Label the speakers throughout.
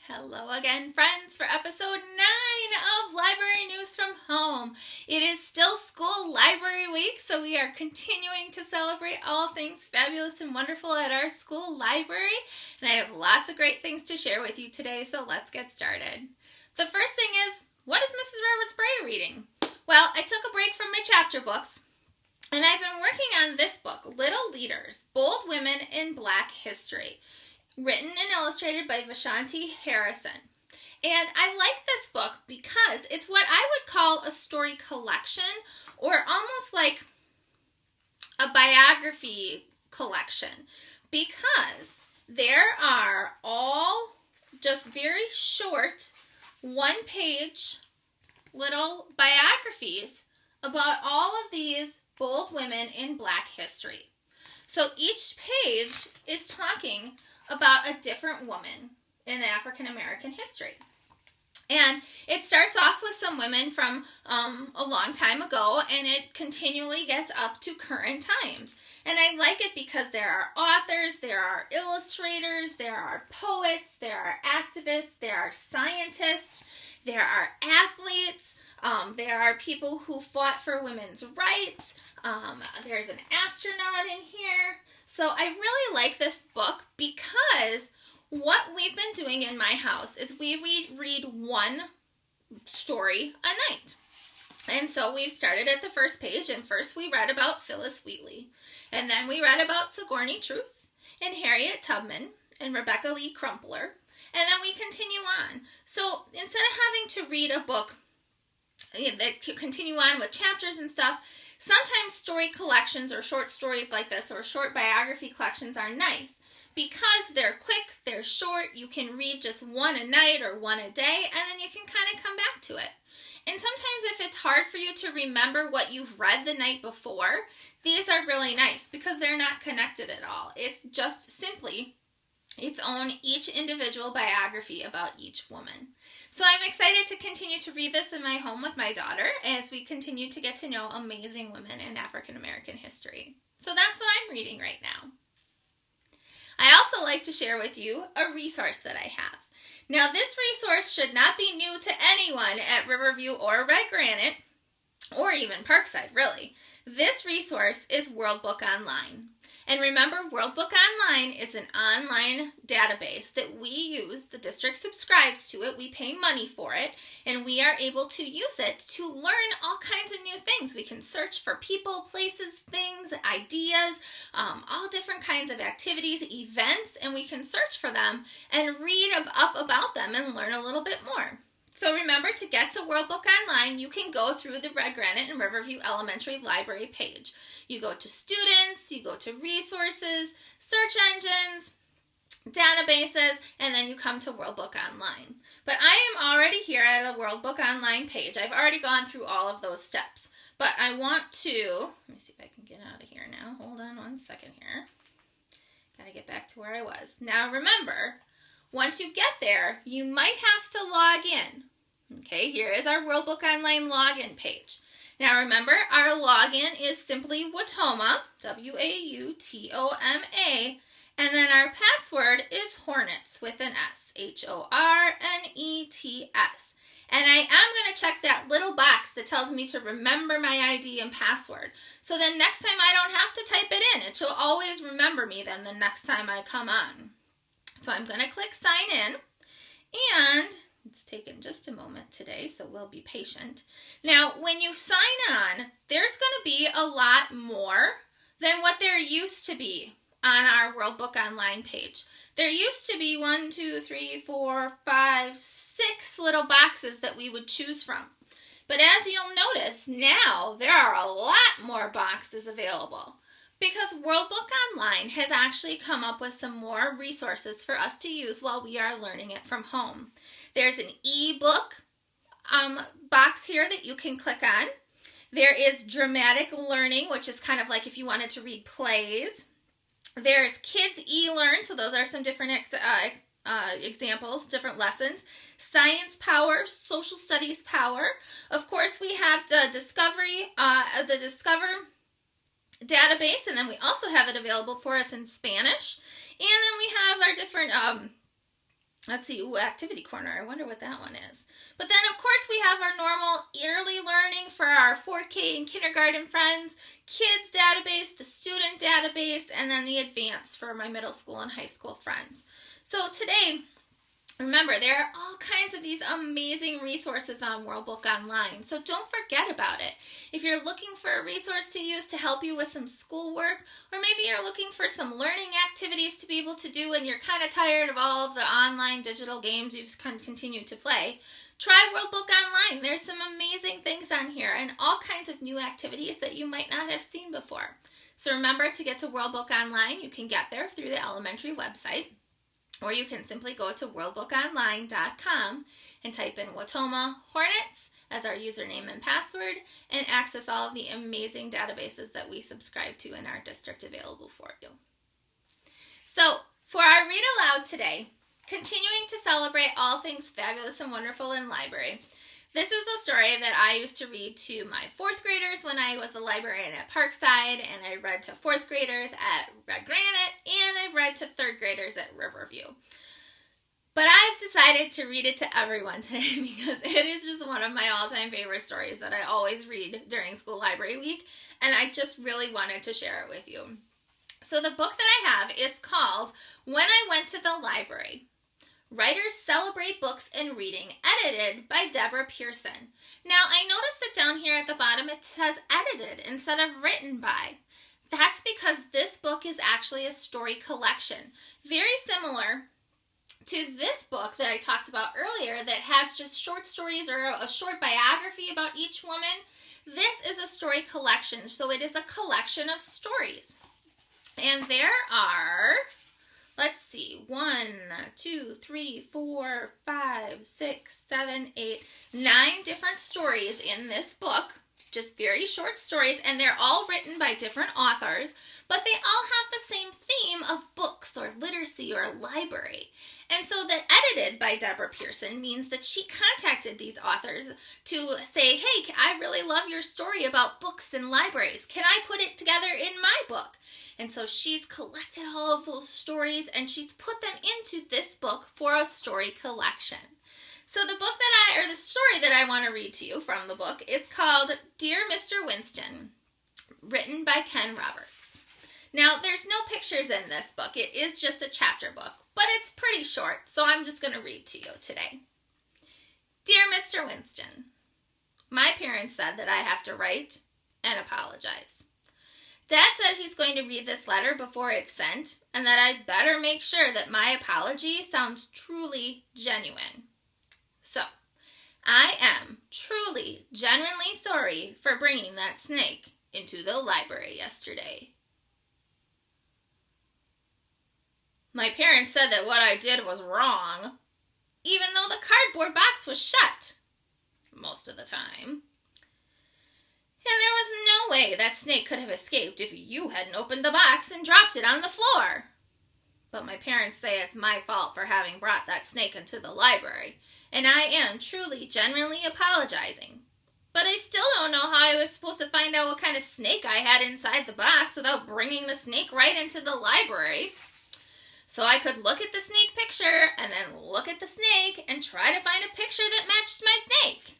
Speaker 1: Hello again, friends, for episode 9 of Library News from Home. It is still school library week, so we are continuing to celebrate all things fabulous and wonderful at our school library. And I have lots of great things to share with you today, so let's get started. The first thing is, what is Mrs. Roberts-Bray reading? Well, I took a break from my chapter books, and I've been working on this book, Little Leaders, Bold Women in Black History, written and illustrated by Vashanti Harrison. And I like this book because it's what I would call a story collection, or almost like a biography collection, because there are all just very short, one-page little biographies about all of these bold women in Black history. So each page is talking about a different woman in African American history. And it starts off with some women from a long time ago, and it continually gets up to current times. And I like it because there are authors, there are illustrators, there are poets, there are activists, there are scientists, there are athletes, there are people who fought for women's rights, there's an astronaut in here. So I really like this book because what we've been doing in my house is we read one story a night. And so we've started at the first page, and first we read about Phyllis Wheatley. And then we read about Sigourney Truth and Harriet Tubman and Rebecca Lee Crumpler. And then we continue on. So instead of having to read a book that continue on with chapters and stuff, sometimes story collections or short stories like this or short biography collections are nice because they're quick, they're short, you can read just one a night or one a day, and then you can kind of come back to it. And sometimes if it's hard for you to remember what you've read the night before, these are really nice because they're not connected at all. It's just simply its own each individual biography about each woman. So I'm excited to continue to read this in my home with my daughter as we continue to get to know amazing women in African American history. So that's what I'm reading right now. I also like to share with you a resource that I have. Now, this resource should not be new to anyone at Riverview or Red Granite, or even Parkside, really. This resource is Worldbook Online. And remember, Worldbook Online is an online database that we use. The district subscribes to it. We pay money for it. And we are able to use it to learn all kinds of new things. We can search for people, places, things, ideas, all different kinds of activities, events, and we can search for them and read up about them and learn a little bit more. So remember, to get to Worldbook Online, you can go through the Red Granite and Riverview Elementary Library page. You go to Students, you go to Resources, Search Engines, Databases, and then you come to Worldbook Online. But I am already here at a Worldbook Online page. I've already gone through all of those steps. But I want to, let me see if I can get out of here now. Hold on one second here. Got to get back to where I was. Now remember, once you get there, you might have to log in. Okay, here is our Worldbook Online login page. Now remember, our login is simply Wautoma, W-A-U-T-O-M-A, and then our password is Hornets with an S, H-O-R-N-E-T-S. And I am going to check that little box that tells me to remember my ID and password. So then next time I don't have to type it in. It will always remember me then the next time I come on. So I'm going to click sign in, and it's taken just a moment today, so we'll be patient. Now, when you sign on, there's going to be a lot more than what there used to be on our Worldbook Online page. There used to be 1, 2, 3, 4, 5, 6 little boxes that we would choose from. But as you'll notice, now there are a lot more boxes available, because Worldbook Online has actually come up with some more resources for us to use while we are learning it from home. There's an ebook box here that you can click on. There is dramatic learning, which is kind of like if you wanted to read plays. There's kids e-learn, so those are some different examples, different lessons. Science Power, Social Studies Power. Of course, we have the Discover database, and then we also have it available for us in Spanish. And then we have our different Let's see, activity corner. I wonder what that one is. But then, of course, we have our normal early learning for our 4K and kindergarten friends, kids database, the student database, and then the advanced for my middle school and high school friends. So today, remember, there are all kinds of these amazing resources on Worldbook Online, so don't forget about it. If you're looking for a resource to use to help you with some schoolwork, or maybe you're looking for some learning activities to be able to do and you're kind of tired of all of the online digital games you've continued to play, try Worldbook Online. There's some amazing things on here and all kinds of new activities that you might not have seen before. So remember, to get to Worldbook Online, you can get there through the elementary website, or you can simply go to worldbookonline.com and type in Watoma Hornets as our username and password and access all of the amazing databases that we subscribe to in our district available for you. So for our Read Aloud today, continuing to celebrate all things fabulous and wonderful in library, this is a story that I used to read to my 4th graders when I was a librarian at Parkside, and I read to 4th graders at Red Granite, and I've read to 3rd graders at Riverview. But I've decided to read it to everyone today because it is just one of my all-time favorite stories that I always read during school library week, and I just really wanted to share it with you. So the book that I have is called When I Went to the Library. Writers Celebrate Books and Reading, edited by Deborah Pearson. Now, I noticed that down here at the bottom it says edited instead of written by. That's because this book is actually a story collection, very similar to this book that I talked about earlier that has just short stories or a short biography about each woman. This is a story collection, so it is a collection of stories. And there are... let's see, 1, 2, 3, 4, 5, 6, 7, 8, 9 different stories in this book, just very short stories, and they're all written by different authors, but they all have the same theme of books or literacy or library. And so that edited by Deborah Pearson means that she contacted these authors to say, hey, I really love your story about books and libraries. Can I put it together in my book? And so she's collected all of those stories and she's put them into this book for a story collection. So the story that I want to read to you from the book is called Dear Mr. Winston, written by Ken Roberts. Now, there's no pictures in this book. It is just a chapter book, but it's pretty short, so I'm just going to read to you today. Dear Mr. Winston, my parents said that I have to write and apologize. Dad said he's going to read this letter before it's sent, and that I'd better make sure that my apology sounds truly genuine. So, I am truly, genuinely sorry for bringing that snake into the library yesterday. My parents said that what I did was wrong, even though the cardboard box was shut most of the time. And there was no way that snake could have escaped if you hadn't opened the box and dropped it on the floor. But my parents say it's my fault for having brought that snake into the library, and I am truly, genuinely apologizing. But I still don't know how I was supposed to find out what kind of snake I had inside the box without bringing the snake right into the library. So I could look at the snake picture and then look at the snake and try to find a picture that matched my snake.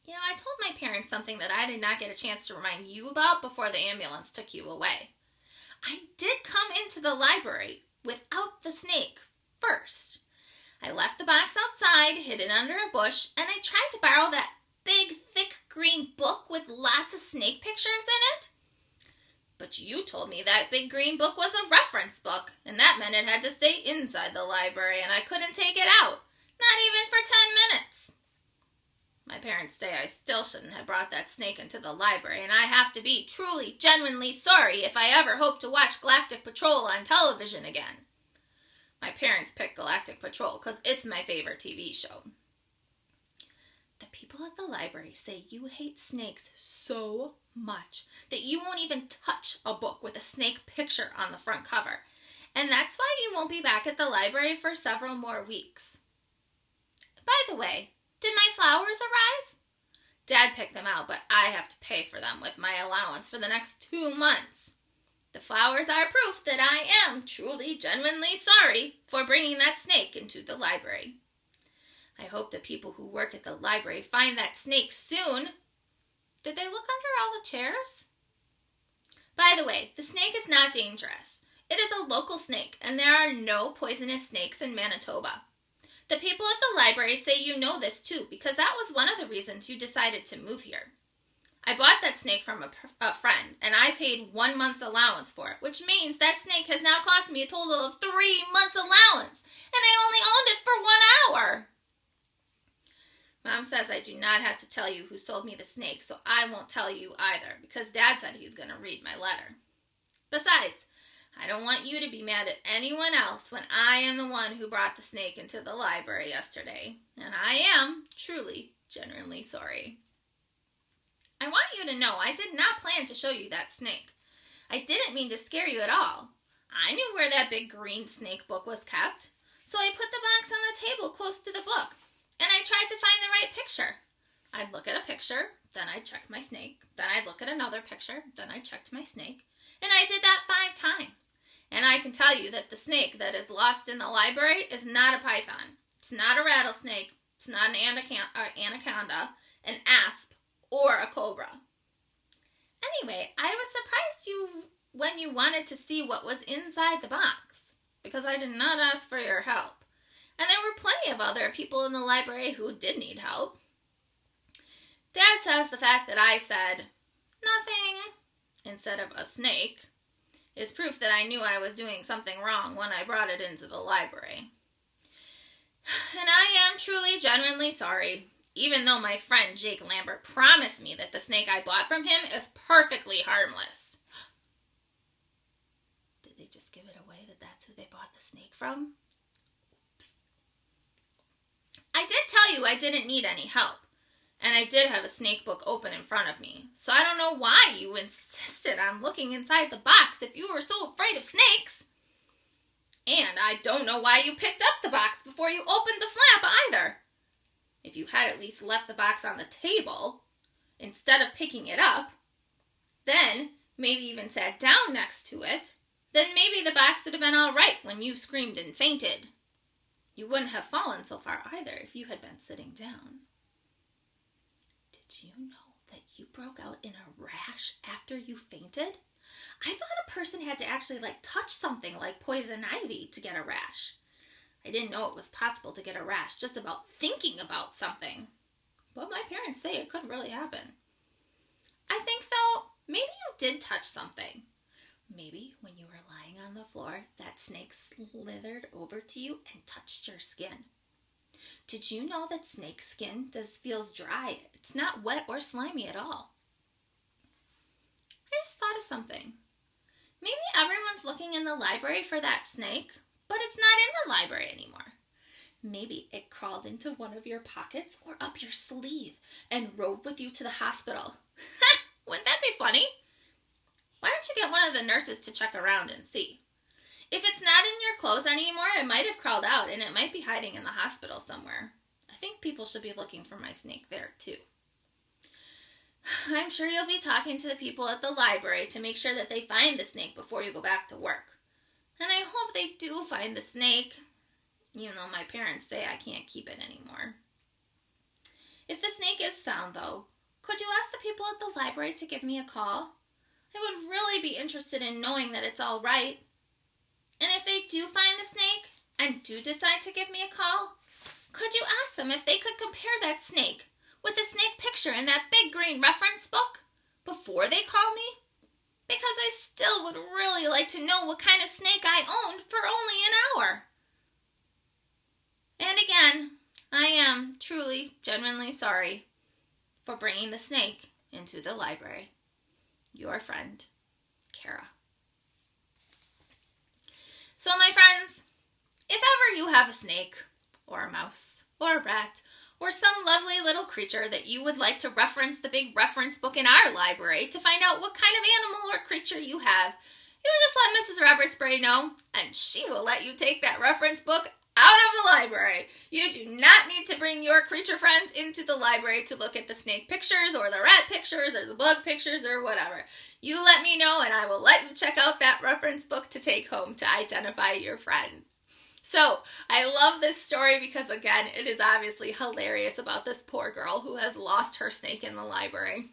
Speaker 1: You know, I told my parents something that I did not get a chance to remind you about before the ambulance took you away. I did come into the library without the snake first. I left the box outside, hid it under a bush, and I tried to borrow that big, thick green book with lots of snake pictures in it. But you told me that big green book was a reference book, and that meant it had to stay inside the library, and I couldn't take it out, not even for 10 minutes. My parents say I still shouldn't have brought that snake into the library, and I have to be truly, genuinely sorry if I ever hope to watch Galactic Patrol on television again. My parents picked Galactic Patrol because it's my favorite TV show. The people at the library say you hate snakes so much that you won't even touch a book with a snake picture on the front cover, and that's why you won't be back at the library for several more weeks. By the way, did my flowers arrive? Dad picked them out, but I have to pay for them with my allowance for the next 2 months. The flowers are proof that I am truly, genuinely sorry for bringing that snake into the library. I hope the people who work at the library find that snake soon. Did they look under all the chairs? By the way, the snake is not dangerous. It is a local snake, and there are no poisonous snakes in Manitoba. The people at the library say you know this too, because that was one of the reasons you decided to move here. I bought that snake from a friend, and I paid 1 month's allowance for it, which means that snake has now cost me a total of 3 months' allowance, and I only owned it for 1 hour. Mom says I do not have to tell you who sold me the snake, so I won't tell you either, because Dad said he's going to read my letter. Besides, I don't want you to be mad at anyone else when I am the one who brought the snake into the library yesterday, and I am truly, genuinely sorry. I want you to know I did not plan to show you that snake. I didn't mean to scare you at all. I knew where that big green snake book was kept, so I put the box on the table close to the book, and I tried to find the right picture. I'd look at a picture, then I'd check my snake, then I'd look at another picture, then I checked my snake, and I did that 5 times. And I can tell you that the snake that is lost in the library is not a python. It's not a rattlesnake. It's not an anaconda, an asp, or a cobra. Anyway, I was surprised when you wanted to see what was inside the box, because I did not ask for your help. And there were plenty of other people in the library who did need help. Dad says the fact that I said nothing instead of a snake is proof that I knew I was doing something wrong when I brought it into the library. And I am truly, genuinely sorry, even though my friend Jake Lambert promised me that the snake I bought from him is perfectly harmless. Did they just give it away that that's who they bought the snake from? Oops. I did tell you I didn't need any help. And I did have a snake book open in front of me. So I don't know why you insisted on looking inside the box if you were so afraid of snakes. And I don't know why you picked up the box before you opened the flap either. If you had at least left the box on the table instead of picking it up, then maybe even sat down next to it, then maybe the box would have been all right when you screamed and fainted. You wouldn't have fallen so far either if you had been sitting down. Did you know that you broke out in a rash after you fainted? I thought a person had to actually touch something like poison ivy to get a rash. I didn't know it was possible to get a rash just about thinking about something. But my parents say it couldn't really happen. I think, though, maybe you did touch something. Maybe when you were lying on the floor, that snake slithered over to you and touched your skin. Did you know that snake skin feels dry? It's not wet or slimy at all. I just thought of something. Maybe everyone's looking in the library for that snake, but it's not in the library anymore. Maybe it crawled into one of your pockets or up your sleeve and rode with you to the hospital. Wouldn't that be funny? Why don't you get one of the nurses to check around and see? If it's not in your clothes anymore, it might have crawled out and it might be hiding in the hospital somewhere. I think people should be looking for my snake there too. I'm sure you'll be talking to the people at the library to make sure that they find the snake before you go back to work. And I hope they do find the snake, even though my parents say I can't keep it anymore. If the snake is found, though, could you ask the people at the library to give me a call? I would really be interested in knowing that it's all right. And if they do find the snake and do decide to give me a call, could you ask them if they could compare that snake with the snake picture in that big green reference book before they call me? Because I still would really like to know what kind of snake I owned for only an hour. And again, I am truly, genuinely sorry for bringing the snake into the library. Your friend, Kara. So my friends, if ever you have a snake, or a mouse, or a rat, or some lovely little creature that you would like to reference the big reference book in our library to find out what kind of animal or creature you have, you just let Mrs. Roberts-Bray know, and she will let you take that reference book out of the library. You do not need to bring your creature friends into the library to look at the snake pictures or the rat pictures or the bug pictures or whatever. You let me know and I will let you check out that reference book to take home to identify your friend. So, I love this story because, again, it is obviously hilarious about this poor girl who has lost her snake in the library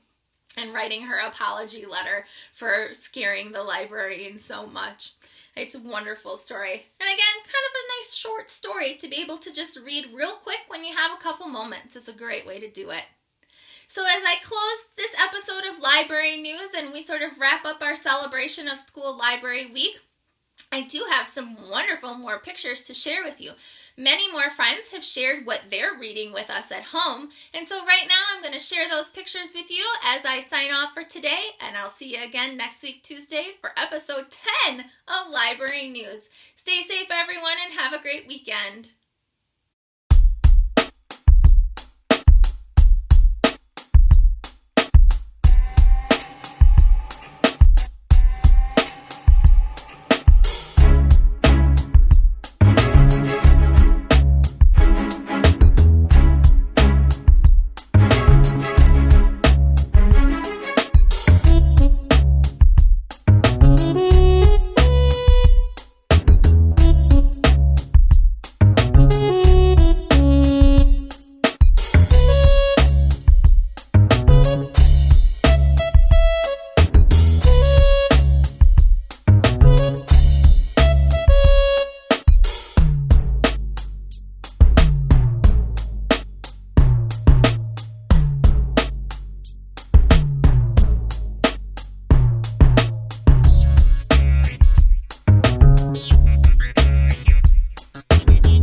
Speaker 1: and writing her apology letter for scaring the librarian so much. It's a wonderful story. And again, kind of a nice short story to be able to just read real quick when you have a couple moments. It's a great way to do it. So as I close this episode of Library News and we sort of wrap up our celebration of School Library Week, I do have some wonderful more pictures to share with you. Many more friends have shared what they're reading with us at home, and so right now I'm going to share those pictures with you as I sign off for today, and I'll see you again next week, Tuesday, for episode 10 of Library News. Stay safe, everyone, and have a great weekend.